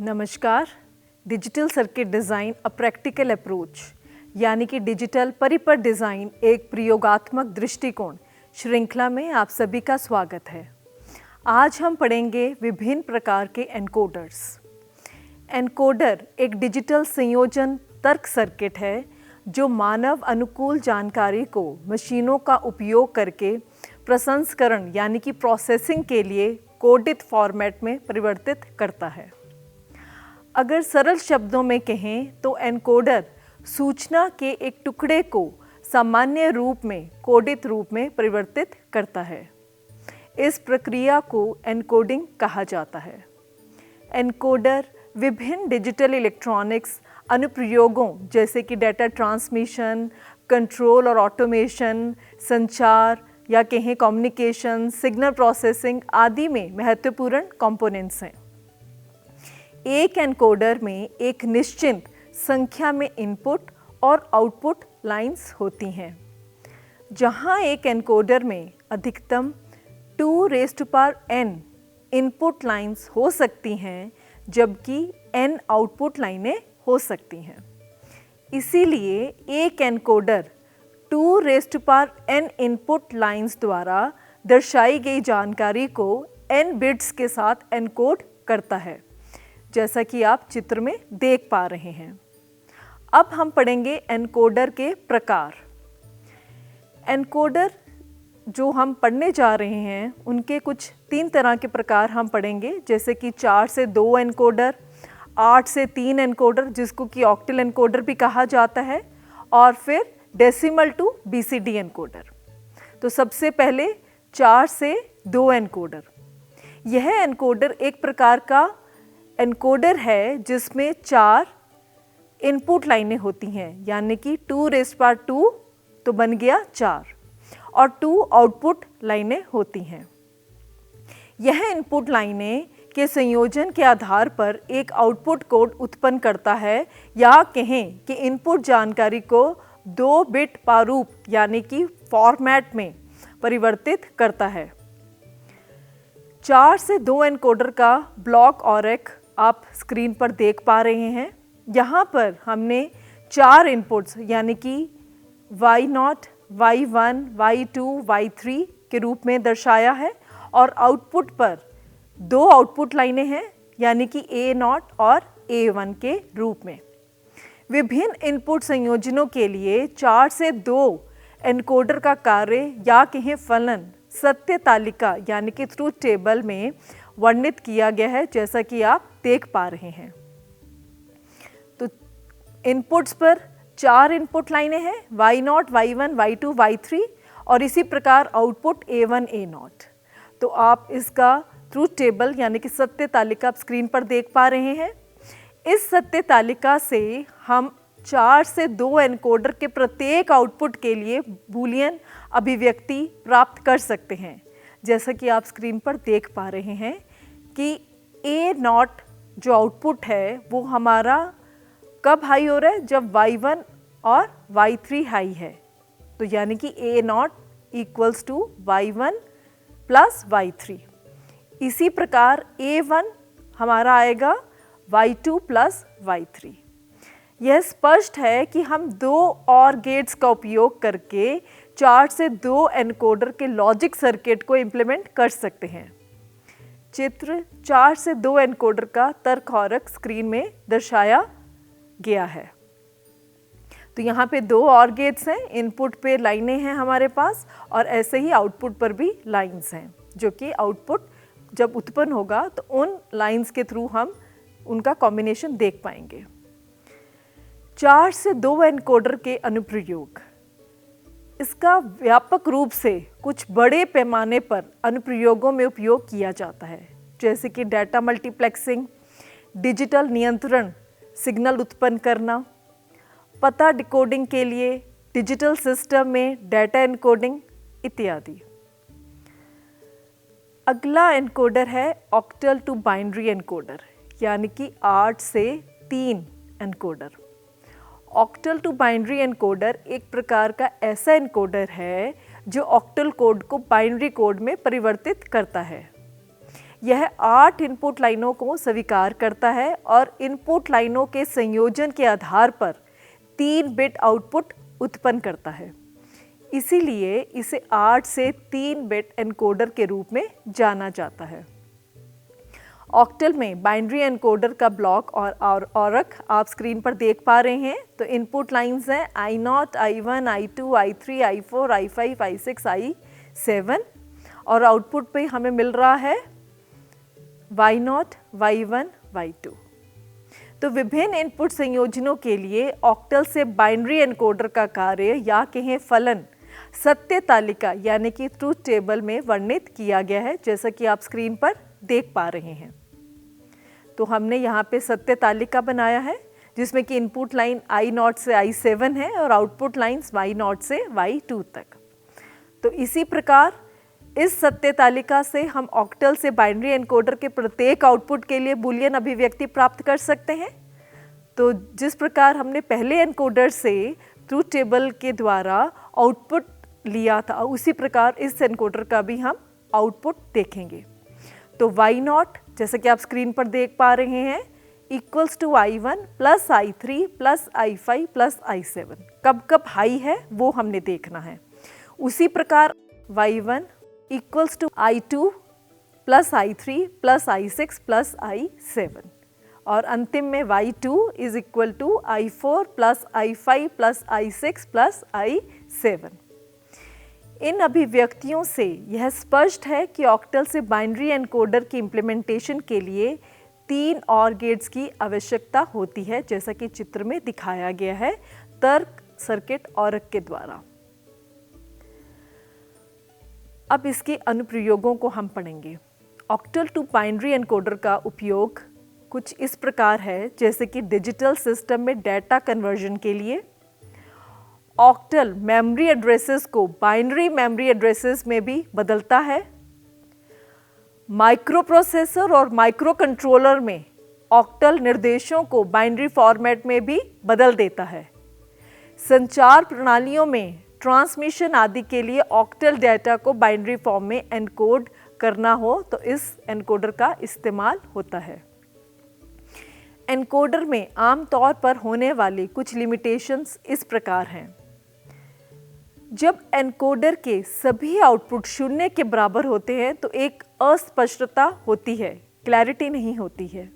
नमस्कार। Digital circuit design a practical approach यानी कि डिजिटल परिपथ डिज़ाइन एक प्रयोगात्मक दृष्टिकोण श्रृंखला में आप सभी का स्वागत है। आज हम पढ़ेंगे विभिन्न प्रकार के एनकोडर्स। एनकोडर एक डिजिटल संयोजन तर्क सर्किट है जो मानव अनुकूल जानकारी को मशीनों का उपयोग करके प्रसंस्करण यानी कि प्रोसेसिंग के लिए कोडित फॉर्मेट में परिवर्तित करता है। अगर सरल शब्दों में कहें तो एनकोडर सूचना के एक टुकड़े को सामान्य रूप में कोडित रूप में परिवर्तित करता है। इस प्रक्रिया को एनकोडिंग कहा जाता है। एनकोडर विभिन्न डिजिटल इलेक्ट्रॉनिक्स अनुप्रयोगों जैसे कि डेटा ट्रांसमिशन, कंट्रोल और ऑटोमेशन, संचार या कहें कम्युनिकेशन, सिग्नल प्रोसेसिंग आदि में महत्वपूर्ण कंपोनेंट्स हैं। एक एनकोडर में एक निश्चित संख्या में इनपुट और आउटपुट लाइंस होती हैं। जहां एक एनकोडर में अधिकतम 2n इनपुट लाइंस हो सकती हैं जबकि n आउटपुट लाइनें हो सकती हैं। इसीलिए एक एनकोडर 2n इनपुट लाइंस द्वारा दर्शाई गई जानकारी को n बिट्स के साथ एनकोड करता है, जैसा कि आप चित्र में देख पा रहे हैं। अब हम पढ़ेंगे एनकोडर के प्रकार। एनकोडर जो हम पढ़ने जा रहे हैं उनके कुछ 3 तरह के प्रकार हम पढ़ेंगे, जैसे कि 4 से 2 एनकोडर, 8 से 3 एनकोडर जिसको कि ऑक्टल एनकोडर भी कहा जाता है, और फिर डेसिमल टू बीसीडी एनकोडर। तो सबसे पहले 4 से 2 एनकोडर। यह एनकोडर एक प्रकार का एनकोडर है जिसमें 4 इनपुट लाइनें होती हैं, यानी कि 2 तो बन गया 4 और 2 आउटपुट लाइनें होती हैं। यह इनपुट लाइनें के संयोजन के आधार पर एक आउटपुट कोड उत्पन्न करता है, या कहें कि इनपुट जानकारी को 2 बिट प्रारूप यानी कि फॉर्मेट में परिवर्तित करता है। 4 से 2 एनकोडर का ब्लॉक आरेख आप स्क्रीन पर देख पा रहे हैं। यहाँ पर हमने 4 इनपुट्स यानी कि Y0, Y1, Y2, Y3 के रूप में दर्शाया है, और आउटपुट पर 2 आउटपुट लाइनें हैं यानी कि A0 और A1 के रूप में। विभिन्न इनपुट संयोजनों के लिए 4 से 2 एनकोडर का कार्य या कहें फलन सत्य तालिका यानी कि ट्रूथ टेबल में वर्णित किया गया है, जैसा कि आप देख पा रहे हैं। तो इनपुट्स पर 4 इनपुट लाइनें हैं, Y0, Y1, Y2, Y3, और इसी प्रकार आउटपुट A1, A0। तो आप इसका ट्रूथ टेबल यानी कि सत्य तालिका आप स्क्रीन पर देख पा रहे हैं। इस सत्य तालिका से हम 4 से 2 एनकोडर के प्रत्येक आउटपुट के लिए बूलियन अभिव्यक्ति प्राप्त कर सकते हैं, जैसा कि आप स्क्रीन पर देख पा रहे हैं कि A0 जो आउटपुट है वो हमारा कब हाई हो रहा है, जब Y1 और Y3 हाई है। तो यानी कि A0 equals to Y1 plus Y3। इसी प्रकार A1 हमारा आएगा Y2 प्लस Y3। यह स्पष्ट है कि हम 2 और गेट्स का उपयोग करके 4 से 2 एनकोडर के लॉजिक सर्किट को इम्प्लीमेंट कर सकते हैं। चित्र 4 से 2 एनकोडर का तर्क आरेख स्क्रीन में दर्शाया गया है। तो यहाँ पे 2 और गेट्स हैं, इनपुट पे लाइनें हैं हमारे पास, और ऐसे ही आउटपुट पर भी लाइंस हैं, जो कि आउटपुट जब उत्पन्न होगा तो उन लाइंस के थ्रू हम उनका कॉम्बिनेशन देख पाएंगे। 4 से 2 एनकोडर के अनुप्रयोग। इसका व्यापक रूप से कुछ बड़े पैमाने पर अनुप्रयोगों में उपयोग किया जाता है, जैसे कि डेटा मल्टीप्लेक्सिंग, डिजिटल नियंत्रण सिग्नल उत्पन्न करना, पता डिकोडिंग के लिए डिजिटल सिस्टम में डेटा एनकोडिंग इत्यादि। अगला एनकोडर है ऑक्टल टू बाइनरी एनकोडर, यानी कि 8 से 3 encoder. Octal to binary encoder एक प्रकार का ऐसा एनकोडर है जो ऑक्टल कोड को बाइनरी कोड में परिवर्तित करता है। यह 8 इनपुट लाइनों को स्वीकार करता है और इनपुट लाइनों के संयोजन के आधार पर 3 बिट आउटपुट उत्पन्न करता है। इसीलिए इसे 8 से 3 बिट एनकोडर के रूप में जाना जाता है। ऑक्टल में बाइनरी एनकोडर का ब्लॉक और औरक आप स्क्रीन पर देख पा रहे हैं। तो इनपुट लाइंस हैं I0, I1, I2, I3, I4, I5, I6, I7 और आउटपुट पे हमें मिल रहा है Y0, Y1, Y2। तो विभिन्न इनपुट संयोजनों के लिए ऑक्टल से बाइनरी एनकोडर का कार्य या कहें फलन सत्य तालिका यानी कि ट्रूथ टेबल में वर्णित किया गया है, जैसा कि आप स्क्रीन पर देख पा रहे हैं। तो हमने यहाँ पे सत्य तालिका बनाया है जिसमें कि इनपुट लाइन I0 से I7 है और आउटपुट लाइंस Y0 से Y2 तक। तो इसी प्रकार इस सत्य तालिका से हम ऑक्टल से बाइनरी एनकोडर के प्रत्येक आउटपुट के लिए बूलियन अभिव्यक्ति प्राप्त कर सकते हैं। तो जिस प्रकार हमने पहले एनकोडर से ट्रूथ टेबल के द्वारा आउटपुट लिया था, उसी प्रकार इस एनकोडर का भी हम आउटपुट देखेंगे। तो Y0 जैसे कि आप स्क्रीन पर देख पा रहे हैं equals to I1 plus I3 plus I5 plus I7। कब कब हाई है वो हमने देखना है। उसी प्रकार Y1 equals to I2 plus I3 plus I6 plus I7 और अंतिम में Y2 is equal to I4 plus I5 plus I6 plus I7। इन अभिव्यक्तियों से यह स्पष्ट है कि ऑक्टल से बाइनरी एनकोडर की इम्प्लीमेंटेशन के लिए 3 और गेट्स की आवश्यकता होती है, जैसा कि चित्र में दिखाया गया है तर्क सर्किट औरक के द्वारा। अब इसके अनुप्रयोगों को हम पढ़ेंगे। ऑक्टल टू बाइनरी एनकोडर का उपयोग कुछ इस प्रकार है, जैसे कि डिजिटल सिस्टम में डेटा कन्वर्जन के लिए ऑक्टल मेमोरी एड्रेसेस को बाइनरी मेमोरी एड्रेसेस में भी बदलता है। माइक्रो प्रोसेसर और माइक्रो कंट्रोलर में ऑक्टल निर्देशों को बाइनरी फॉर्मेट में भी बदल देता है। संचार प्रणालियों में ट्रांसमिशन आदि के लिए ऑक्टल डेटा को बाइनरी फॉर्म में एनकोड करना हो तो इस एनकोडर का इस्तेमाल होता है। एनकोडर में आमतौर पर होने वाली कुछ लिमिटेशंस इस प्रकार हैं। जब एनकोडर के सभी आउटपुट 0 के बराबर होते हैं तो एक अस्पष्टता होती है, क्लैरिटी नहीं होती है।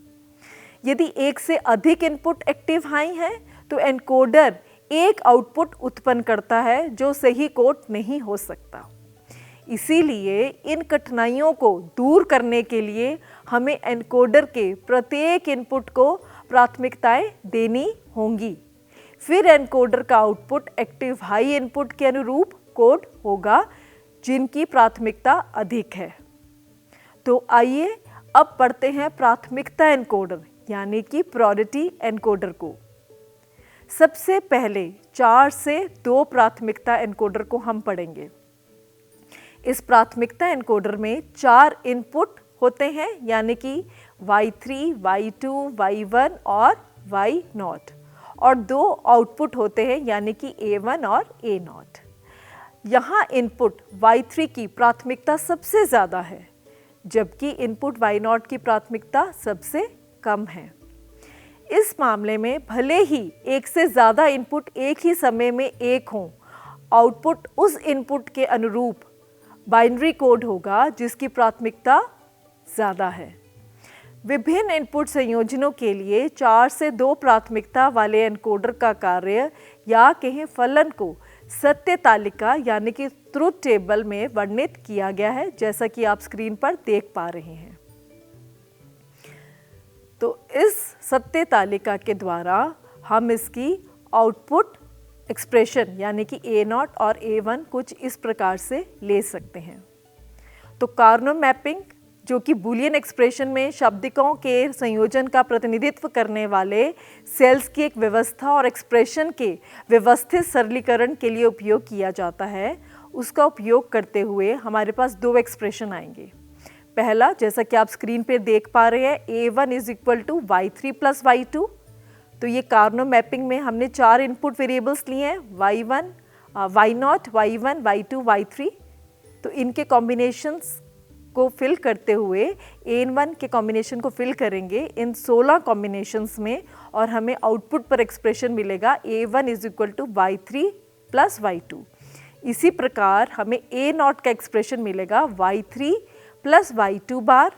यदि एक से अधिक इनपुट एक्टिव हाई है तो एनकोडर एक आउटपुट उत्पन्न करता है जो सही कोड नहीं हो सकता। इसीलिए इन कठिनाइयों को दूर करने के लिए हमें एनकोडर के प्रत्येक इनपुट को प्राथमिकताएं देनी होंगी। फिर एनकोडर का आउटपुट एक्टिव हाई इनपुट के अनुरूप कोड होगा जिनकी प्राथमिकता अधिक है। तो आइए अब पढ़ते हैं प्राथमिकता एनकोडर यानी कि प्रायोरिटी एनकोडर को। सबसे पहले 4 से 2 प्राथमिकता एनकोडर को हम पढ़ेंगे। इस प्राथमिकता एनकोडर में 4 इनपुट होते हैं यानी कि Y3, Y2, Y1 और Y0 और 2 आउटपुट होते हैं यानी कि A1 और A0। यहाँ इनपुट Y3 की प्राथमिकता सबसे ज़्यादा है जबकि इनपुट Y0 की प्राथमिकता सबसे कम है। इस मामले में भले ही एक से ज़्यादा इनपुट एक ही समय में एक हों, आउटपुट उस इनपुट के अनुरूप बाइनरी कोड होगा जिसकी प्राथमिकता ज़्यादा है। विभिन्न इनपुट संयोजनों के लिए 4 से 2 प्राथमिकता वाले एनकोडर का कार्य या कहें फलन को सत्य तालिका यानी कि ट्रूथ टेबल में वर्णित किया गया है, जैसा कि आप स्क्रीन पर देख पा रहे हैं। तो इस सत्य तालिका के द्वारा हम इसकी आउटपुट एक्सप्रेशन यानी कि A0 और A1 कुछ इस प्रकार से ले सकते हैं। तो कार्नो मैपिंग जो कि बूलियन एक्सप्रेशन में शब्दिकों के संयोजन का प्रतिनिधित्व करने वाले सेल्स की एक व्यवस्था और एक्सप्रेशन के व्यवस्थित सरलीकरण के लिए उपयोग किया जाता है, उसका उपयोग करते हुए हमारे पास 2 एक्सप्रेशन आएंगे। पहला, जैसा कि आप स्क्रीन पर देख पा रहे हैं, A1 is equal to Y3 plus Y2। तो ये कार्नो मैपिंग में हमने 4 इनपुट वेरिएबल्स लिए हैं, Y1, Y0, Y1, Y2, Y3। तो इनके कॉम्बिनेशंस को फिल करते हुए AN1 के कॉम्बिनेशन को फिल करेंगे इन 16 कॉम्बिनेशंस में और हमें आउटपुट पर एक्सप्रेशन मिलेगा A1 is equal to Y3 plus Y2। इसी प्रकार हमें A0 का एक्सप्रेशन मिलेगा Y3 plus Y2 bar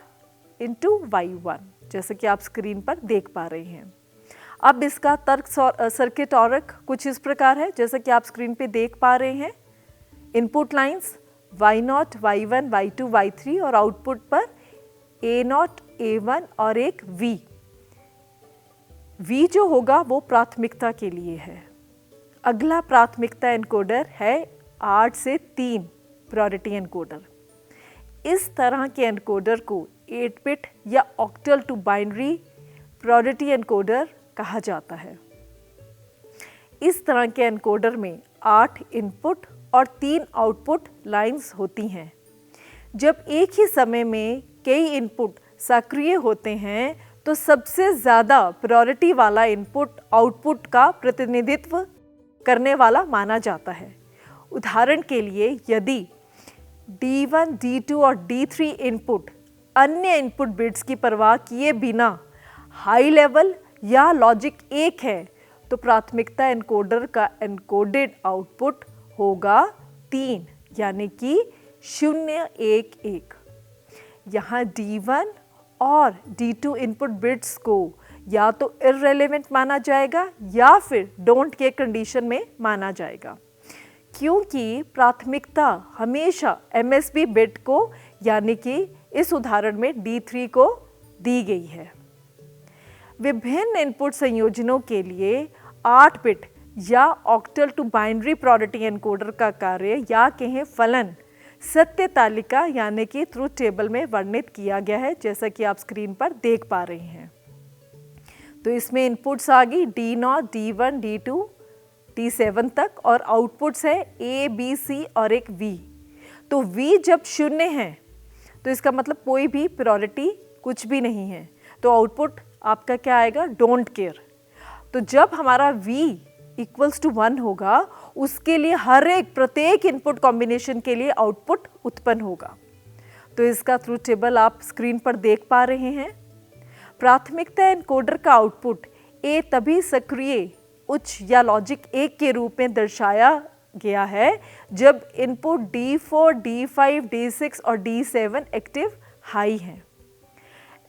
into Y1, जैसे कि आप स्क्रीन पर देख पा रहे हैं। अब इसका तर्क सर्किट आरेख कुछ इस प्रकार है, जैसा कि आप स्क्रीन पे देख पा रहे हैं। Input lines Y0, Y1, Y2, Y3 और आउटपुट पर A0, A1 और एक V जो होगा वो प्राथमिकता के लिए है। अगला प्राथमिकता एनकोडर है 8 से 3 प्रायोरिटी एनकोडर। इस तरह के एनकोडर को 8 बिट या octal to binary priority encoder कहा जाता है। इस तरह के एनकोडर में 8 इनपुट और 3 आउटपुट लाइंस होती हैं। जब एक ही समय में कई इनपुट सक्रिय होते हैं तो सबसे ज़्यादा प्रायोरिटी वाला इनपुट आउटपुट का प्रतिनिधित्व करने वाला माना जाता है। उदाहरण के लिए यदि D1, D2 और D3 इनपुट अन्य इनपुट बिट्स की परवाह किए बिना हाई लेवल या लॉजिक 1 है तो प्राथमिकता एनकोडर का एनकोडेड आउटपुट होगा 3 यानी कि 0, 1, 1। यहाँ D1 और D2 इनपुट बिट्स को या तो इररेलेवेंट माना जाएगा या फिर डोंट के कंडीशन में माना जाएगा, क्योंकि प्राथमिकता हमेशा MSB बिट को यानी कि इस उदाहरण में D3 को दी गई है। विभिन्न इनपुट संयोजनों के लिए 8 बिट या octal to binary priority encoder का कार्य या कहें फलन सत्य तालिका यानी कि ट्रुथ टेबल में वर्णित किया गया है, जैसा कि आप स्क्रीन पर देख पा रहे हैं। तो इसमें इनपुट्स आ गई D0, D1, D2, D7 तक और आउटपुट्स है A, B, C और एक V। तो V जब 0 है तो इसका मतलब कोई भी प्रायोरिटी कुछ भी नहीं है, तो आउटपुट आपका क्या आएगा, डोंट केयर। तो जब हमारा V इक्वल्स टू 1 होगा उसके लिए प्रत्येक इनपुट कॉम्बिनेशन के लिए आउटपुट उत्पन्न होगा। तो इसका ट्रुथ टेबल आप स्क्रीन पर देख पा रहे हैं। प्राथमिकता एनकोडर का आउटपुट A तभी सक्रिय उच्च या लॉजिक 1 के रूप में दर्शाया गया है जब इनपुट D4, D5, D6 और D7 एक्टिव हाई हैं।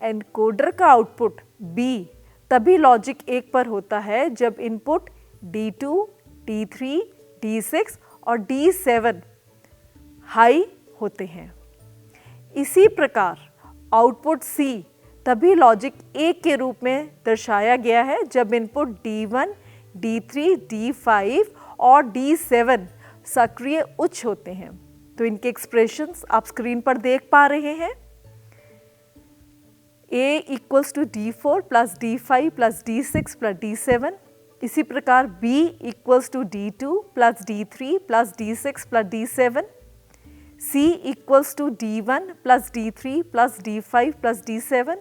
एनकोडर का आउटपुट B तभी लॉजिक 1 पर होता है जब इनपुट D2, D3, D6 और D7 हाई होते हैं। इसी प्रकार आउटपुट C तभी लॉजिक 1 के रूप में दर्शाया गया है जब इनपुट D1, D3, D5 और D7 सक्रिय उच्च होते हैं। तो इनके एक्सप्रेशंस आप स्क्रीन पर देख पा रहे हैं। A equals to D4 plus D5 plus D6 plus D7। इसी प्रकार B equals to D2 plus D3 plus D6 plus D7। C equals to D1 plus D3 plus D5 plus D7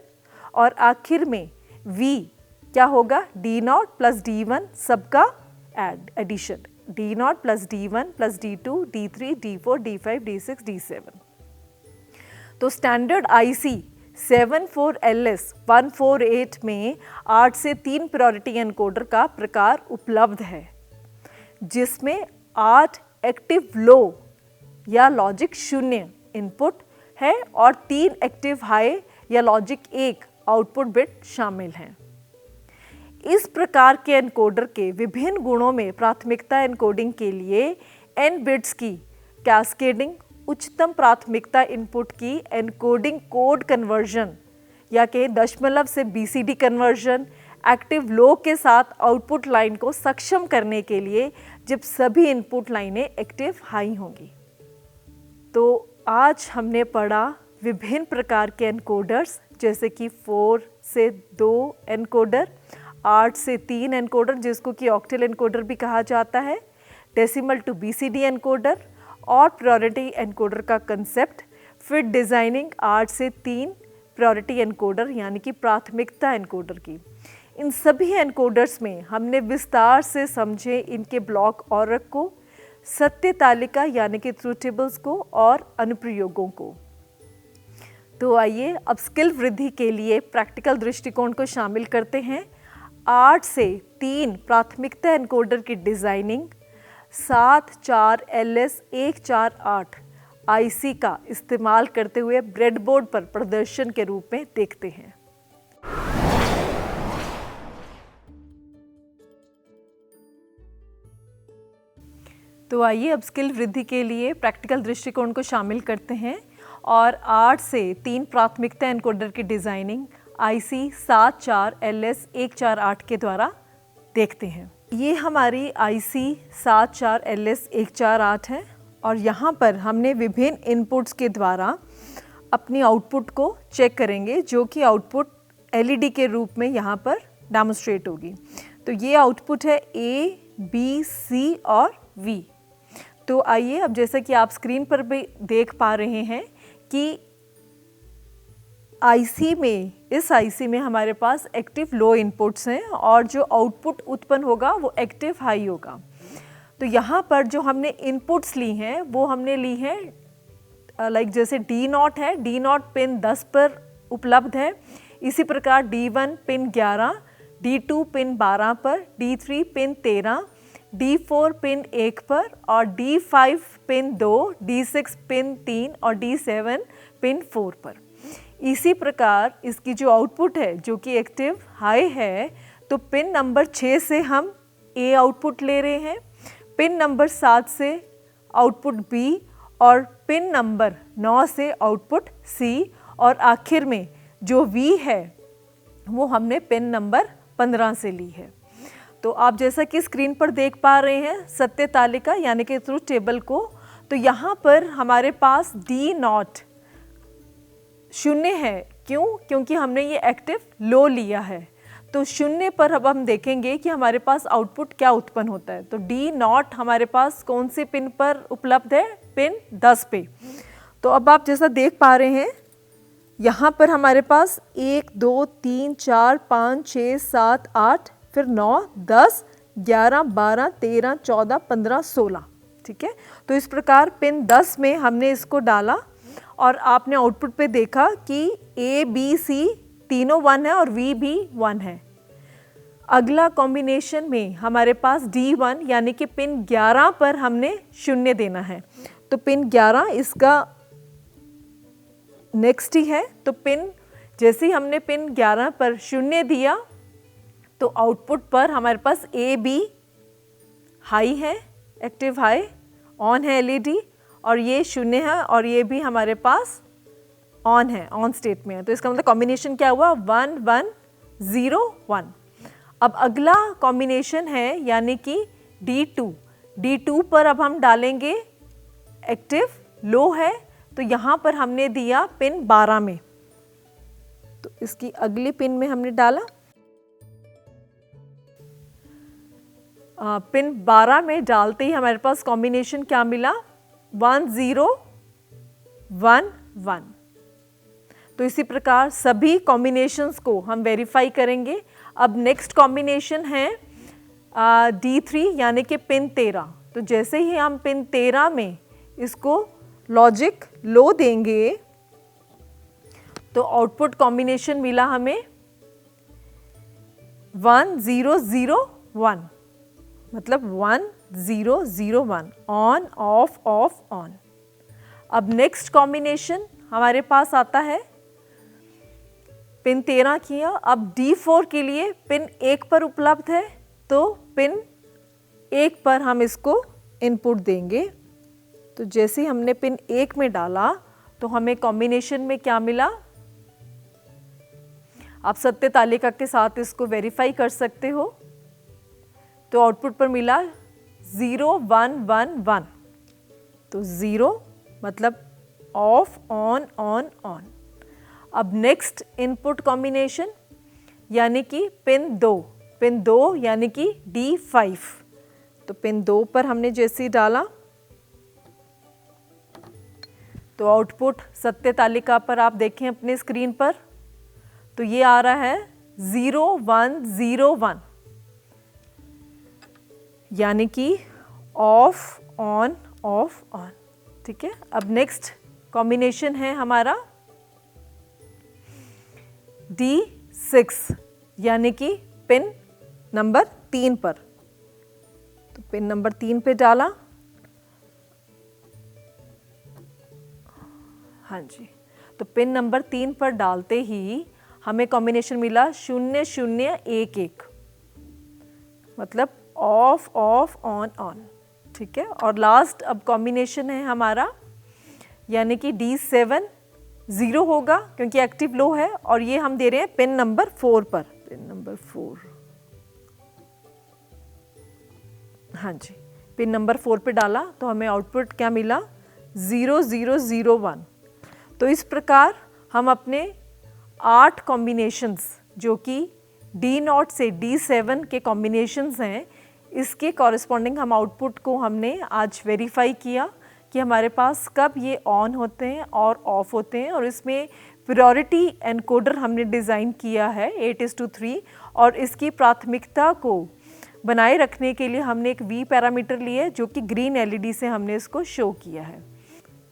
और आखिर में V क्या होगा, D0 plus D1 सबका addition, D0 plus D1 plus D2, D3, D4, D5, D6, D7। तो standard IC 74LS148 में 8 से 3 priority encoder का प्रकार उपलब्ध है, जिसमें 8 एक्टिव लो या लॉजिक 0 इनपुट है और 3 एक्टिव हाई या लॉजिक 1 आउटपुट बिट शामिल हैं। इस प्रकार के एनकोडर के विभिन्न गुणों में प्राथमिकता एनकोडिंग के लिए n बिट्स की कैस्केडिंग, उच्चतम प्राथमिकता इनपुट की एनकोडिंग कोड कन्वर्जन या के दशमलव से BCD कन्वर्जन, एक्टिव लो के साथ आउटपुट लाइन को सक्षम करने के लिए जब सभी इनपुट लाइनें एक्टिव हाई होंगी। तो आज हमने पढ़ा विभिन्न प्रकार के एनकोडर्स, जैसे कि 4 से 2 एनकोडर, 8 से 3 एनकोडर जिसको कि ऑक्टल एनकोडर भी कहा जाता है, डेसिमल टू BCD एनकोडर और प्रायोरिटी एनकोडर का कंसेप्ट, फिर डिज़ाइनिंग 8 से 3 प्रायोरिटी एनकोडर यानी कि प्राथमिकता एनकोडर की। इन सभी एनकोडर्स में हमने विस्तार से समझे इनके ब्लॉक आरेख को, सत्य तालिका यानी कि ट्रुथ टेबल्स को और अनुप्रयोगों को। तो आइए अब स्किल वृद्धि के लिए प्रैक्टिकल दृष्टिकोण को शामिल करते हैं। 8 से 3 प्राथमिकता एनकोडर की डिज़ाइनिंग 74LS148 आईसी का इस्तेमाल करते हुए ब्रेडबोर्ड पर प्रदर्शन के रूप में देखते हैं। तो आइए अब स्किल वृद्धि के लिए प्रैक्टिकल दृष्टिकोण को शामिल करते हैं और 8 से 3 प्राथमिकता एनकोडर की डिज़ाइनिंग IC 74LS148 के द्वारा देखते हैं। ये हमारी IC 74LS148 है और यहाँ पर हमने विभिन्न इनपुट्स के द्वारा अपनी आउटपुट को चेक करेंगे, जो कि आउटपुट LED के रूप में यहाँ पर डेमोन्स्ट्रेट होगी। तो ये आउटपुट है A, B, C और V। तो आइए अब जैसा कि आप स्क्रीन पर भी देख पा रहे हैं कि इस IC में हमारे पास एक्टिव लो इनपुट्स हैं और जो आउटपुट उत्पन्न होगा वो एक्टिव हाई होगा। तो यहाँ पर जो हमने इनपुट्स ली हैं वो हमने ली हैं लाइक जैसे D0 है, D0 पिन 10 पर उपलब्ध है। इसी प्रकार D1 पिन 11, D2 पिन 12 पर, D3 पिन 13, D4 पिन 1 पर और D5 पिन 2, D6 पिन 3 और D7 पिन 4 पर। इसी प्रकार इसकी जो आउटपुट है जो कि एक्टिव हाई है, तो पिन नंबर 6 से हम A आउटपुट ले रहे हैं, पिन नंबर 7 से आउटपुट B और पिन नंबर 9 से आउटपुट C और आखिर में जो V है वो हमने पिन नंबर 15 से ली है। तो आप जैसा कि स्क्रीन पर देख पा रहे हैं सत्य तालिका यानी कि ट्रुथ टेबल को, तो यहाँ पर हमारे पास D0 0 है। क्यों? क्योंकि हमने ये एक्टिव लो लिया है। तो 0 पर अब हम देखेंगे कि हमारे पास आउटपुट क्या उत्पन्न होता है। तो D0 हमारे पास कौन से पिन पर उपलब्ध है? पिन 10 पे। तो अब आप जैसा देख पा रहे हैं यहाँ पर हमारे पास 1 2 3 4 5 6 7 8 फिर 9 10 11 12 13 14 15 16। ठीक है, तो इस प्रकार पिन 10 में हमने इसको डाला और आपने आउटपुट पे देखा कि A, B, C तीनों 1 है और V भी 1 है। अगला कॉम्बिनेशन में हमारे पास D1 यानी कि पिन 11 पर हमने 0 देना है। तो पिन 11 इसका नेक्स्ट ही है। तो पिन जैसे ही हमने पिन 11 पर 0 दिया तो आउटपुट पर हमारे पास A, B हाई है, एक्टिव हाई, ऑन है LED और ये 0 है और ये भी हमारे पास ऑन है, ऑन स्टेट में है। तो इसका मतलब कॉम्बिनेशन क्या हुआ? 1 1 0 1। अब अगला कॉम्बिनेशन है यानी कि D2। D2 पर अब हम डालेंगे एक्टिव लो है, तो यहाँ पर हमने दिया पिन 12 में। तो इसकी अगली पिन में हमने डाला पिन 12 में डालते ही हमारे पास कॉम्बिनेशन क्या मिला? 1 0 1 1। तो इसी प्रकार सभी कॉम्बिनेशंस को हम वेरीफाई करेंगे। अब नेक्स्ट कॉम्बिनेशन है D3 यानी कि पिन 13। तो जैसे ही हम पिन 13 में इसको लॉजिक लो देंगे तो आउटपुट कॉम्बिनेशन मिला हमें 1 0 0 1, मतलब 1 0 0 1, ऑन ऑफ ऑफ ऑन। अब नेक्स्ट कॉम्बिनेशन हमारे पास आता है पिन 13 किया। अब D4 के लिए पिन 1 पर उपलब्ध है, तो पिन 1 पर हम इसको इनपुट देंगे। तो जैसे ही हमने पिन 1 में डाला तो हमें कॉम्बिनेशन में क्या मिला? आप सत्य तालिका के साथ इसको वेरीफाई कर सकते हो। तो आउटपुट पर मिला 0 1 1 1। तो 0 मतलब ऑफ ऑन ऑन ऑन। अब नेक्स्ट इनपुट कॉम्बिनेशन यानी कि पिन 2 यानी कि D5। तो पिन 2 पर हमने जैसे ही डाला तो आउटपुट सत्य तालिका पर आप देखें अपने स्क्रीन पर, तो ये आ रहा है 0 1 0 1 यानी कि ऑफ ऑन ऑफ ऑन। ठीक है, अब नेक्स्ट कॉम्बिनेशन है हमारा D6 यानी कि पिन नंबर 3 पर। तो पिन नंबर 3 पे डाला, हाँ जी। तो पिन नंबर 3 पर डालते ही हमें कॉम्बिनेशन मिला 0011, मतलब ऑफ ऑफ ऑन ऑन, ठीक है। और लास्ट अब कॉम्बिनेशन है हमारा, यानी कि D7 0 होगा क्योंकि एक्टिव लो है, और ये हम दे रहे हैं पिन नंबर 4 पर। पिन नंबर 4, हाँ जी, पिन नंबर 4 पे डाला तो हमें आउटपुट क्या मिला, 0001। तो इस प्रकार हम अपने 8 कॉम्बिनेशंस जो कि D0 से D7 के कॉम्बिनेशंस हैं, इसके कॉरेस्पॉन्डिंग हम आउटपुट को हमने आज वेरीफाई किया कि हमारे पास कब ये ऑन होते हैं और ऑफ होते हैं। और इसमें प्रायोरिटी एनकोडर हमने डिज़ाइन किया है 8:3, और इसकी प्राथमिकता को बनाए रखने के लिए हमने एक V पैरामीटर लिया जो कि ग्रीन LED से हमने इसको शो किया है।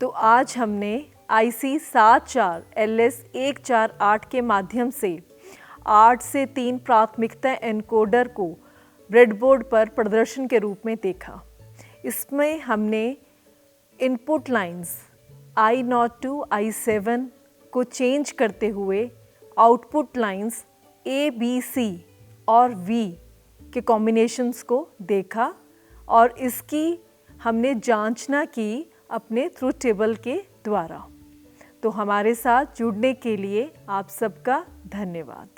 तो आज हमने IC 74LS148 के माध्यम से 8 से 3 प्राथमिकता एनकोडर को ब्रेडबोर्ड पर प्रदर्शन के रूप में देखा। इसमें हमने input lines I0 to I7 को चेंज करते हुए output lines A, B, C और V के कॉम्बिनेशंस को देखा, और इसकी हमने जांचना की अपने ट्रुथ टेबल के द्वारा। तो हमारे साथ जुड़ने के लिए आप सबका धन्यवाद।